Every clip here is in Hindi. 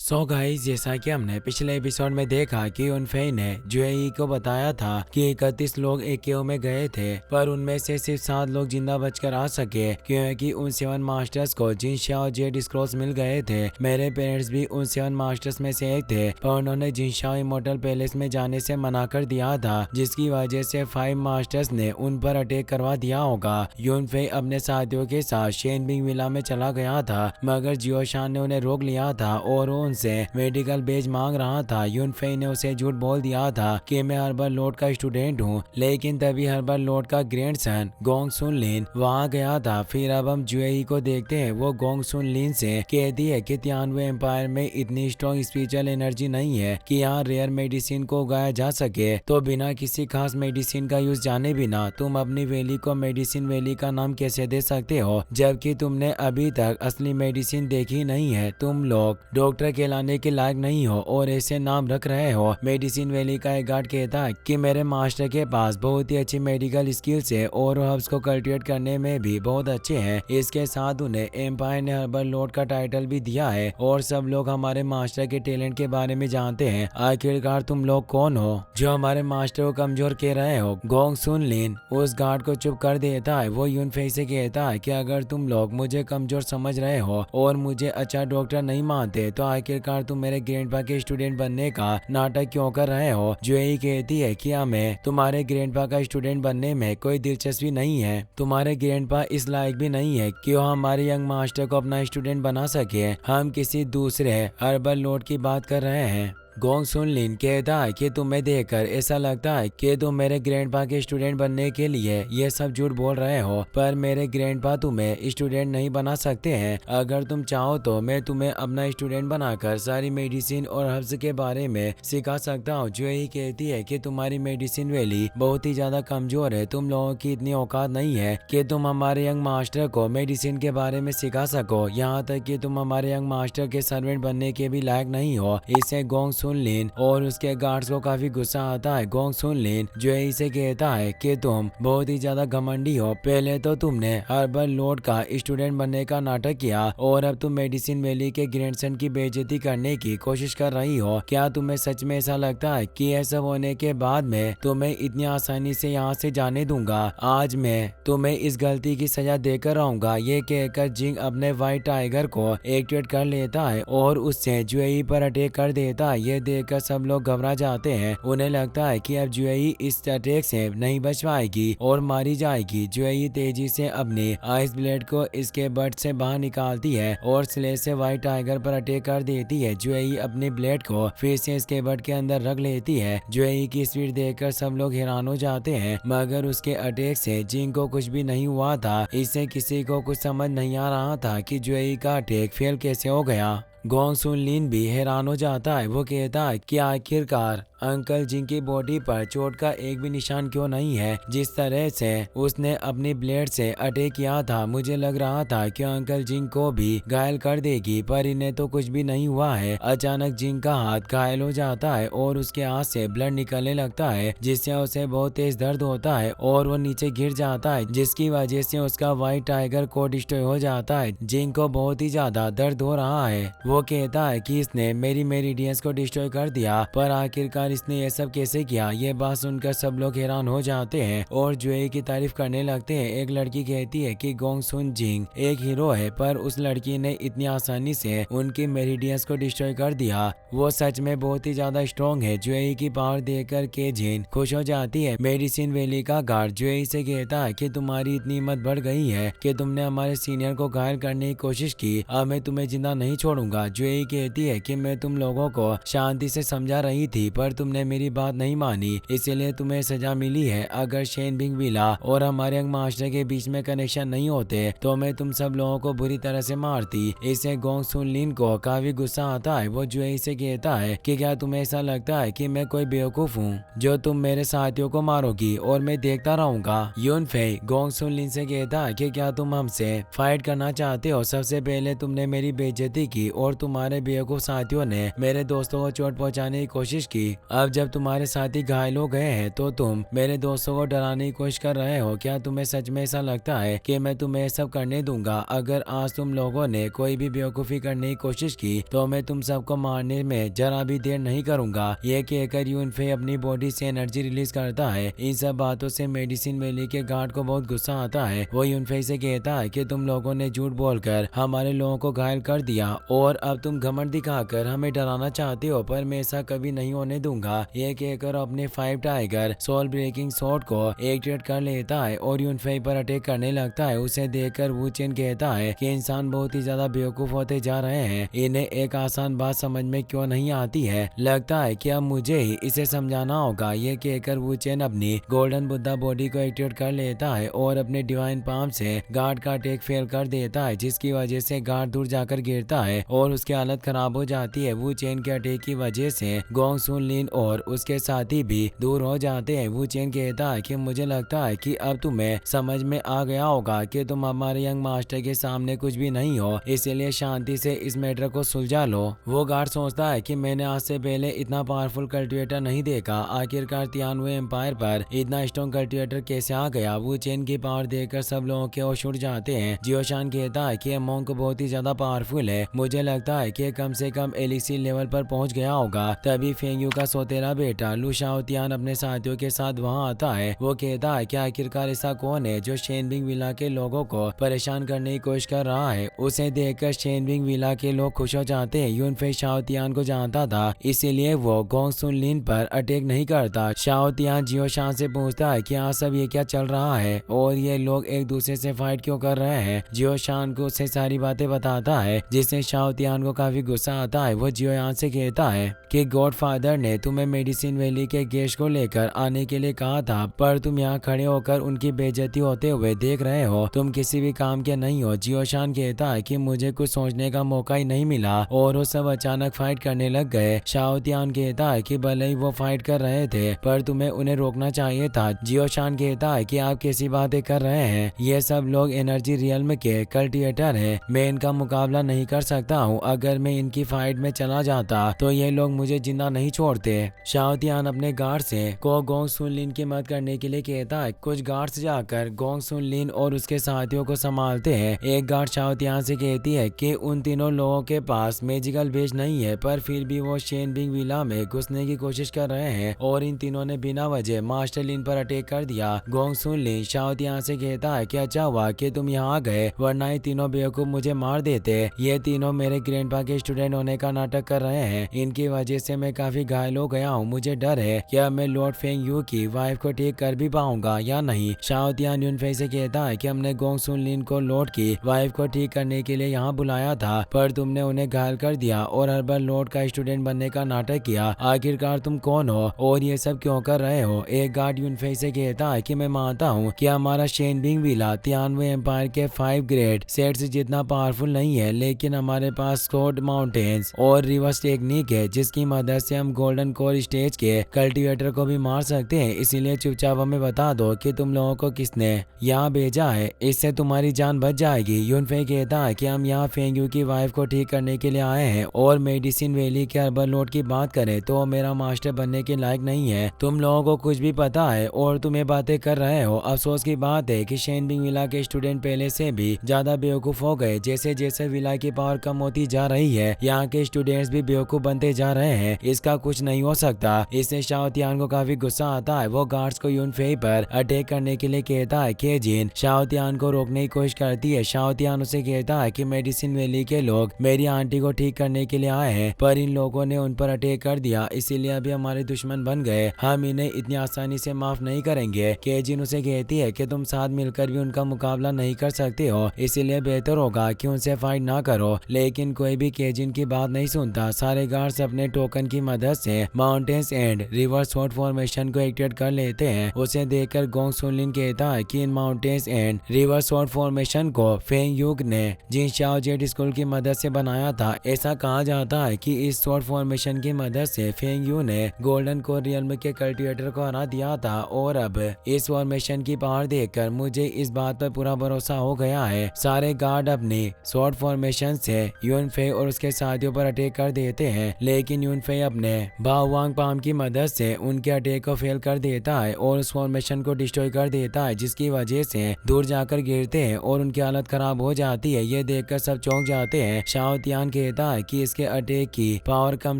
गाइस, जैसा कि हमने पिछले एपिसोड में देखा कि उनफेई ने जुएई को बताया था कि 31 लोग एक केव में गए थे, पर उनमें से सिर्फ 7 लोग जिंदा बचकर आ सके क्योंकि उन 7 मास्टर्स को जिनशा और जेड स्क्रॉल्स मिल गए थे। मेरे पेरेंट्स भी उन 7 मास्टर्स में से एक थे, पर उन्होंने जिनशा इमोर्टल पैलेस में जाने से मना कर दिया था, जिसकी वजह से 5 मास्टर्स ने उन पर अटैक करवा दिया होगा। यूनफेई अपने साथियों के साथ शेनबिंग विला में चला गया था, मगर जियोशान ने उन्हें रोक लिया था और उनसे मेडिकल बेज मांग रहा था। यूनफेई ने उसे झूठ बोल दिया था कि मैं हर्बल लॉर्ड का स्टूडेंट हूँ, लेकिन तभी हर्बल लॉर्ड का ग्रैंडसन गोंग सुन लिन वहाँ गया था। फिर अब हम जुएई को देखते हैं। वो गोंग सुन लिन से कहती है कि तियानवे एम्पायर में इतनी स्ट्रॉन्ग स्पिरिचुअल एनर्जी नहीं है कि यहाँ रेयर मेडिसिन को उगाया जा सके, तो बिना किसी खास मेडिसिन का यूज जाने बिना तुम अपनी वैली को मेडिसिन वैली का नाम कैसे दे सकते हो, जबकि तुमने अभी तक असली मेडिसिन देखी नहीं है। तुम लोग डॉक्टर कहलाने के लायक नहीं हो और ऐसे नाम रख रहे हो। मेडिसिन वैली का एक गार्ड कहता है कि मेरे मास्टर के पास बहुत ही अच्छी मेडिकल स्किल्स है और हर्ब्स को कल्टिवेट करने में भी बहुत अच्छे हैं। इसके साथ उन्हें एम्पायर ने हर्बल लॉर्ड का टाइटल भी दिया है और सब लोग हमारे मास्टर के टैलेंट के बारे में जानते हैं। आखिरकार तुम लोग कौन हो जो हमारे मास्टर को कमजोर कह रहे हो? गोंग सुन लिन उस गार्ड को चुप कर देता है। वो यूनफेई से कहता है कि अगर तुम लोग मुझे कमजोर समझ रहे हो और मुझे अच्छा डॉक्टर नहीं मानते, तो आखिरकार तुम मेरे ग्रैंडपा के स्टूडेंट बनने का नाटक क्यों कर रहे हो? जुएई कहती है कि हमें तुम्हारे ग्रैंडपा का स्टूडेंट बनने में कोई दिलचस्पी नहीं है। तुम्हारे ग्रैंडपा इस लायक भी नहीं है कि वो हमारे यंग मास्टर को अपना स्टूडेंट बना सके। हम किसी दूसरे हर्बल लॉर्ड की बात कर रहे हैं। गोंग सुन लिन कहता है कि तुम्हें देखकर ऐसा लगता है कि तुम मेरे ग्रैंडपा के स्टूडेंट बनने के लिए ये सब झूठ बोल रहे हो, पर मेरे ग्रैंडपा तुम्हें स्टूडेंट नहीं बना सकते हैं। अगर तुम चाहो तो मैं तुम्हें अपना स्टूडेंट बनाकर सारी मेडिसिन और हर्ब्स के बारे में सिखा सकता हूँ। जो यही कहती है कि तुम्हारी मेडिसिन वैली बहुत ही ज्यादा कमजोर है। तुम लोगों की इतनी औकात नहीं है कि तुम हमारे यंग मास्टर को मेडिसिन के बारे में सिखा सको। यहाँ तक कि तुम हमारे यंग मास्टर के सर्वेंट बनने के भी लायक नहीं हो। इसे गोंग सुन लिन और उसके गार्ड्स को काफी गुस्सा आता है। गोंग सुन लिन जो इसे कहता है कि तुम बहुत ही ज्यादा घमंडी हो। पहले तो तुमने हर्बल लॉर्ड का स्टूडेंट बनने का नाटक किया और अब तुम मेडिसिन वैली के ग्रैंडसन की बेइज्जती करने की कोशिश कर रही हो। क्या तुम्हें सच में ऐसा लगता है कि यह सब होने के बाद मैं तुम्हें इतनी आसानी से यहाँ से जाने दूंगा? आज मैं तुम्हें इस गलती की सजा देकर रहूंगा। ये कहकर जिंग अपने व्हाइट टाइगर को एक्टिवेट कर लेता है और उससे जुएई पर अटैक कर देता है। ये देखकर सब लोग घबरा जाते हैं। उन्हें लगता है कि अब जुएई इस अटैक से नहीं बच पाएगी और मारी जाएगी। जुएई तेजी से अपनी आइस ब्लेड को इसके बट से बाहर निकालती है और स्लेज से व्हाइट टाइगर पर अटैक कर देती है। जुएई अपनी ब्लेड को फिर से इसके बट के अंदर रख लेती है। जुएई की स्पीड देखकर सब लोग हैरान हो जाते हैं, मगर उसके अटैक से जिंग को कुछ भी नहीं हुआ था। इससे किसी को कुछ समझ नहीं आ रहा था कि जुएई का अटैक फेल कैसे हो गया। गोंग सुन लिन भी हैरान हो जाता है। वो कहता है कि आखिरकार अंकल जिंग की बॉडी पर चोट का एक भी निशान क्यों नहीं है? जिस तरह से उसने अपनी ब्लेड से अटैक किया था, मुझे लग रहा था कि अंकल जिंग को भी घायल कर देगी, पर इन्हें तो कुछ भी नहीं हुआ है। अचानक जिंग का हाथ घायल हो जाता है और उसके हाथ से ब्लड निकलने लगता है, जिससे उसे बहुत तेज दर्द होता है और वो नीचे गिर जाता है, जिसकी वजह से उसका व्हाइट टाइगर को डिस्ट्रॉय हो जाता है। जिंग को बहुत ही ज्यादा दर्द हो रहा है। वो कहता है कि इसने मेरी मेरिडियंस को डिस्ट्रॉय कर दिया, पर आखिरकार इसने ये सब कैसे किया? ये बात सुनकर सब लोग हैरान हो जाते हैं और जुएई की तारीफ करने लगते हैं। एक लड़की कहती है कि गोंग सुन जिंग एक हीरो है, पर उस लड़की ने इतनी आसानी से उनकी मेरिडियंस को डिस्ट्रॉय कर दिया। वो सच में बहुत ही ज्यादा स्ट्रॉन्ग है। जुएई की पावर देखकर के जिन खुश हो जाती है। मेडिसिन वैली का गार्ड जुएई से कहता है कि तुम्हारी इतनी हिम्मत बढ़ गई है कि तुमने हमारे सीनियर को घायल करने की कोशिश की। अब मैं तुम्हें जिंदा नहीं छोड़ूंगा। जुएई कहती है कि मैं तुम लोगों को शांति से समझा रही थी, पर तुमने मेरी बात नहीं मानी, इसीलिए तुम्हें सजा मिली है। अगर शेनबिंग विला और हमारे यंग मास्टर के बीच में कनेक्शन नहीं होते तो मैं तुम सब लोगों को बुरी तरह से मारती। इसे गोंग सुन लिन को काफी गुस्सा आता है। वो जुएई से कहता है कि क्या तुम्हें ऐसा लगता है कि मैं कोई बेवकूफ हूँ जो तुम मेरे साथियों को मारोगी और मैं देखता रहूंगा? यूनफेई गोंग सुन लिन से कहता है कि क्या तुम हमसे फाइट करना चाहते हो? सबसे पहले तुमने मेरी बेइज्जती की और तुम्हारे बेवकूफ साथियों ने मेरे दोस्तों को चोट पहुंचाने की कोशिश की अब जब तुम्हारे साथी घायल हो गए हैं तो तुम मेरे दोस्तों को डराने की कोशिश कर रहे हो। क्या तुम्हें सच में ऐसा लगता है कि मैं तुम्हें ये सब करने दूंगा? अगर आज तुम लोगों ने कोई भी बेवकूफ़ी करने की कोशिश की तो मैं तुम सबको मारने में जरा भी देर नहीं करूंगा। ये कहकर यूनफे अपनी बॉडी से एनर्जी रिलीज करता है। इन सब बातों से मेडिसिन वैली के गार्ड को बहुत गुस्सा आता है। वो यूनफे से कहता है कि तुम लोगों ने झूठ बोलकर हमारे लोगों को घायल कर दिया और अब तुम घमंड दिखाकर हमें डराना चाहते हो, पर मैं ऐसा कभी नहीं होने दूंगा। ये कहकर अपने 5 टाइगर सोल ब्रेकिंग शॉट को एक्टिवेट कर लेता है और यूनफे पर अटैक करने लगता है। उसे देखकर वू चेन कहता है कि इंसान बहुत ही ज्यादा बेवकूफ होते जा रहे हैं, इन्हें एक आसान बात समझ में क्यों नहीं आती है। लगता है कि अब मुझे ही इसे समझाना होगा। ये कहकर वू चेन अपनी गोल्डन बुद्धा बॉडी को एक्टिवेट कर लेता है और अपने डिवाइन पाम से गार्ड का अटैक फेल कर देता है, जिसकी वजह से गार्ड दूर जाकर गिरता है और उसकी हालत खराब हो जाती है। वू चेन के अटैक की वजह से गोंग सुन लिन और उसके साथी भी दूर हो जाते हैं। वू चेन कहता है कि मुझे लगता है कि अब तुम्हें समझ में आ गया होगा कि तुम हमारे यंग मास्टर के सामने कुछ भी नहीं हो, इसलिए शांति से इस मैटर को सुलझा लो। वो गार्ड सोचता है कि मैंने आज से पहले इतना पावरफुल कल्टिवेटर नहीं देखा। आखिरकार तियानवे एम्पायर पर इतना स्ट्रॉन्ग कल्टिवेटर कैसे आ गया? वू चेन की पावर देखकर सब लोगों के होश उड़ जाते हैं। जियोशान कहता है कि मोंक बहुत ही ज्यादा पावरफुल है, मुझे लगता है कि कम से कम एलिक्सी लेवल पर पहुंच गया होगा। तभी फेंगयू का सौतेला बेटा लू शाओतियान अपने साथियों के साथ वहां आता है। वो कहता है कि आखिरकार ऐसा कौन है जो शेनबिंग विला के लोगों को परेशान करने की कोशिश कर रहा है। उसे देखकर शेनबिंग विला के लोग खुश हो जाते हैं। यूनफे शाओतियान को जानता था, इसीलिए वो गोंग सुन लिन पर अटैक नहीं करता। शाओतियान जियोशान से पूछता है कि यहाँ सब ये क्या चल रहा है और ये लोग एक दूसरे से फाइट क्यों कर रहे हैं। जियोशान को उसे सारी बातें बताता है, जिससे शाओतियान को काफी गुस्सा आता है। वो जियोयान से कहता है कि गॉडफादर ने तुम्हें मेडिसिन वैली के गेस्ट को लेकर आने के लिए कहा था, पर तुम यहाँ खड़े होकर उनकी बेइज्जती होते हुए देख रहे हो। तुम किसी भी काम के नहीं हो। जियोशान कहता है कि मुझे कुछ सोचने का मौका ही नहीं मिला और वो सब अचानक फाइट करने लग गए। शाओतियान कहता है कि भले ही वो फाइट कर रहे थे, पर तुम्हें उन्हें रोकना चाहिए था। जियोशान कहता है कि आप कैसी बातें कर रहे हैं, ये सब लोग एनर्जी रियल्म के कल्टिवेटर हैं, मैं इनका मुकाबला नहीं कर सकता हूँ। अगर मैं इनकी फाइट में चला जाता तो ये लोग मुझे जिंदा नहीं छोड़ते। शाओतियान अपने गार्ड से को गोंग सुन लिन की मदद करने के लिए कहता है। कुछ गार्ड्स जाकर गोंग सुन लिन और उसके साथियों को संभालते हैं। एक गार्ड शाओतियान से कहती है कि उन तीनों लोगों के पास मैजिकल बेज नहीं है, पर फिर भी वो शेनबिंग विला में घुसने की कोशिश कर रहे हैं और इन तीनों ने बिना वजह मास्टर लिन पर अटैक कर दिया। गोंग सुन लिन शाओतियान से कहता है कि अच्छा हुआ कि तुम यहाँ आ गए, वरना ये तीनों बेवकूफ मुझे मार देते। ये तीनों मेरे ग्रैंडपा के स्टूडेंट होने का नाटक कर रहे हैं, इनकी वजह से मैं काफी घायल हो गया हूँ। मुझे डर है कि अब मैं लॉर्ड फेंगयू की वाइफ को ठीक कर भी पाऊंगा या नहीं। शाओतियान यूनफे से कहता है कि हमने गोंग सुन लिन को लॉर्ड की वाइफ को ठीक करने के लिए यहाँ बुलाया था, पर तुमने उन्हें घायल कर दिया और हर बार लॉर्ड का स्टूडेंट बनने का नाटक किया। आखिरकार तुम कौन हो और ये सब क्यों कर रहे हो? एक गार्ड यूनफे से कहता है कि मैं मानता हूँ कि हमारा शेनबिंग विला तियानवे एम्पायर के 5 ग्रेट सेट्स जितना पावरफुल नहीं है, लेकिन हमारे पास स्कोड माउंटेन्स और रिवर्स टेक्निक है, जिसकी मदद से हम गोल्डन कोर स्टेज के कल्टिवेटर को भी मार सकते हैं। इसीलिए चुपचाप हमें बता दो कि तुम लोगों को किसने यहाँ भेजा है, इससे तुम्हारी जान बच जाएगी। यूनफे कहता है कि हम यहाँ फेंगयू की वाइफ को ठीक करने के लिए आए हैं और मेडिसिन वैली के अर्बन लॉर्ड की बात करें तो मेरा मास्टर बनने के लायक नहीं है। तुम लोगों को कुछ भी पता है और तुम ये बातें कर रहे हो। अफसोस की बात है कि शेनबिंग विला के स्टूडेंट पहले से भी ज्यादा बेवकूफ हो गए। जैसे जैसे विला की पावर कम होती जा रही है, यहाँ के स्टूडेंट्स भी बेवकूफ बनते जा रहे हैं। इसका कुछ नहीं हो सकता। इससे शाओतियान को काफी गुस्सा आता है। वो गार्ड्स को यूनफे पर अटैक करने के लिए कहता है कि जिन शाओतियान को रोकने की कोशिश करती है। शाओतियान उसे कहता है कि मेडिसिन वैली के लोग मेरी आंटी को ठीक करने के लिए आए हैं, पर इन लोगों ने उन पर अटैक कर दिया, इसीलिए अभी हमारे दुश्मन बन गए। हम इन्हें इतनी आसानी से माफ नहीं करेंगे। केजिन उसे कहती है कि तुम साथ मिलकर भी उनका मुकाबला नहीं कर सकते हो, इसीलिए बेहतर होगा कि उनसे फाइट ना करो। लेकिन कोई भी केजिन की बात नहीं सुनता। सारे गार्ड्स अपने टोकन की मदद से mountains and river short formation को एक्टिवेट कर लेते हैं। उसे देखकर गोंग सुन लिन कहता है कि in mountains and river short formation को फेंगयूग ने जिन शाओ जेट स्कूल की मदद से बनाया था। ऐसा कहा जाता है कि इस शॉर्ट फॉर्मेशन की मदद से फेंगयू ने गोल्डन कोर रियल्म के कल्टिवेटर को हरा दिया था और अब इस फॉर्मेशन की पावर देखकर मुझे इस बात पर पूरा भरोसा हो गया है। सारे गार्ड अपनी शॉर्ट फॉर्मेशन से यूनफे और उसके साथियों पर अटैक कर देते हैं, लेकिन यूनफे अपने बाओ वांग पाम की मदद से उनके अटैक को फेल कर देता है और उस फॉर्मेशन को डिस्ट्रॉय कर देता है, जिसकी वजह से दूर जाकर गिरते हैं और उनकी हालत खराब हो जाती है। ये देखकर सब चौंक जाते हैं। शाओ तियान कहता है कि इसके अटैक की पावर कम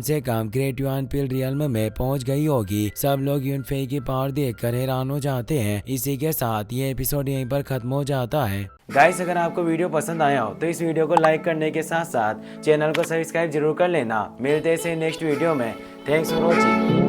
से कम ग्रेट युआन पील रियल्म में पहुंच गई होगी। सब लोग यूनफेई की पावर देखकर हैरान हो जाते हैं। इसी के साथ ये एपिसोड यहीं पर खत्म हो जाता है। गाइस, अगर आपको वीडियो पसंद आया हो तो इस वीडियो को लाइक करने के साथ साथ चैनल को सब्सक्राइब जरूर कर लेना। मिलते हैं नेक्स्ट वीडियो में। Thanks for watching.